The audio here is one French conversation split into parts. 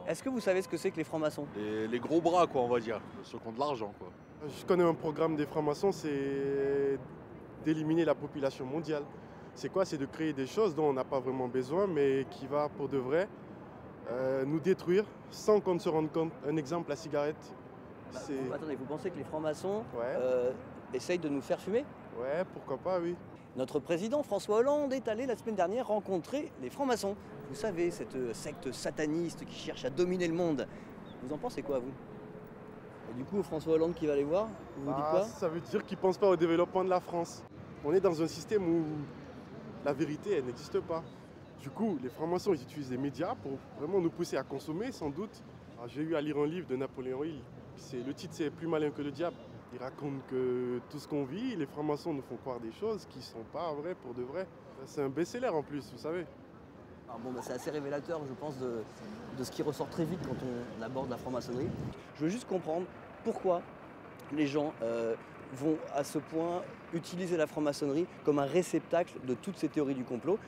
Est-ce que vous savez ce que c'est que les francs-maçons? Les gros bras, quoi, on va dire, ceux qui ont de l'argent, quoi. Je connais un programme des francs-maçons, c'est d'éliminer la population mondiale. C'est quoi? C'est de créer des choses dont on n'a pas vraiment besoin, mais qui va pour de vrai nous détruire sans qu'on ne se rende compte. Un exemple, la cigarette. Attendez, vous pensez que les francs-maçons Ouais. essayent de nous faire fumer? Ouais, pourquoi pas, oui. Notre président François Hollande est allé la semaine dernière rencontrer les francs-maçons. Vous savez, cette secte sataniste qui cherche à dominer le monde. Vous en pensez quoi, vous? Et du coup, François Hollande qui va les voir, vous vous dites quoi? Ça veut dire qu'ils ne pensent pas au développement de la France. On est dans un système où la vérité, elle n'existe pas. Du coup, les francs-maçons, ils utilisent les médias pour vraiment nous pousser à consommer, sans doute. J'ai eu à lire un livre de Napoléon Hill. Le titre, c'est Plus malin que le diable. Il raconte que tout ce qu'on vit, les francs-maçons nous font croire des choses qui ne sont pas vraies pour de vrai. C'est un best-seller en plus, vous savez. Alors bon, c'est assez révélateur, je pense, de ce qui ressort très vite quand on aborde la franc-maçonnerie. Je veux juste comprendre pourquoi les gens vont à ce point utiliser la franc-maçonnerie comme un réceptacle de toutes ces théories du complot.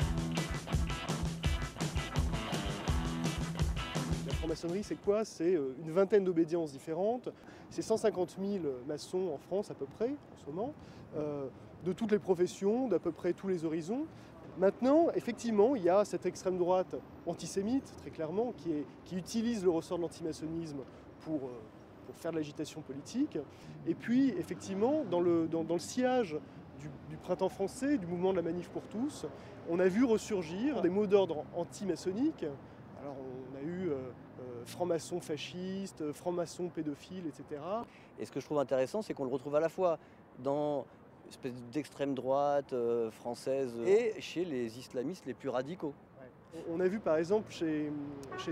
La franc-maçonnerie, c'est quoi? C'est une vingtaine d'obédiences différentes. C'est 150 000 maçons en France à peu près, en ce moment, de toutes les professions, d'à peu près tous les horizons. Maintenant, effectivement, il y a cette extrême droite antisémite, très clairement, qui utilise le ressort de l'antimaçonnisme pour faire de l'agitation politique. Et puis, effectivement, dans le sillage du printemps français, du mouvement de la manif pour tous, on a vu ressurgir des mots d'ordre anti-maçonniques. Alors on a eu franc-maçon fasciste, franc-maçon pédophile, etc. Et ce que je trouve intéressant, c'est qu'on le retrouve à la fois dans une espèce d'extrême droite française et chez les islamistes les plus radicaux. On a vu par exemple chez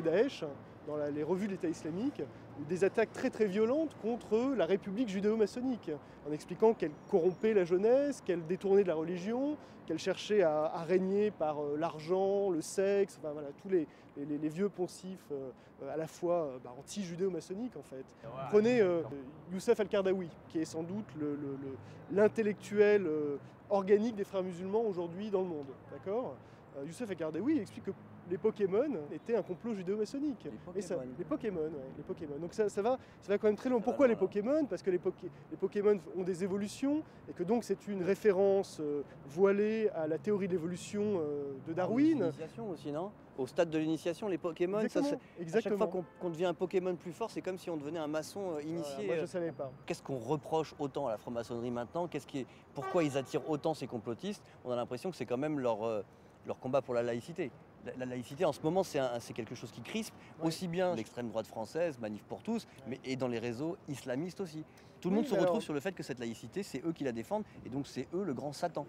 Daesh, dans les revues de l'État islamique, des attaques très très violentes contre la République judéo-maçonnique, en expliquant qu'elle corrompait la jeunesse, qu'elle détournait de la religion, qu'elle cherchait à régner par l'argent, le sexe, enfin, voilà, tous les vieux poncifs à la fois anti-judéo-maçonniques en fait. Prenez Youssef Al-Qaradawi, qui est sans doute l'intellectuel organique des frères musulmans aujourd'hui dans le monde, d'accord? Youssef Al-Qaradawi explique que les Pokémon étaient un complot judéo-maçonnique. Les Pokémon, ouais, les Pokémon. Donc ça va quand même très loin. Pourquoi les Pokémon? Parce que les Pokémon ont des évolutions et que donc c'est une référence voilée à la théorie de l'évolution de Darwin. L'initiation aussi, non? Au stade de l'initiation, les Pokémon, Exactement. à chaque fois qu'on devient un Pokémon plus fort, c'est comme si on devenait un maçon initié. Moi je ne savais pas. Qu'est-ce qu'on reproche autant à la franc-maçonnerie maintenant? Pourquoi ils attirent autant ces complotistes? On a l'impression que c'est quand même leur combat pour la laïcité. La laïcité, en ce moment, c'est quelque chose qui crispe, aussi bien l'extrême droite française, Manif pour tous, et dans les réseaux islamistes aussi. Tout le monde se retrouve sur le fait que cette laïcité, c'est eux qui la défendent, et donc c'est eux le grand Satan.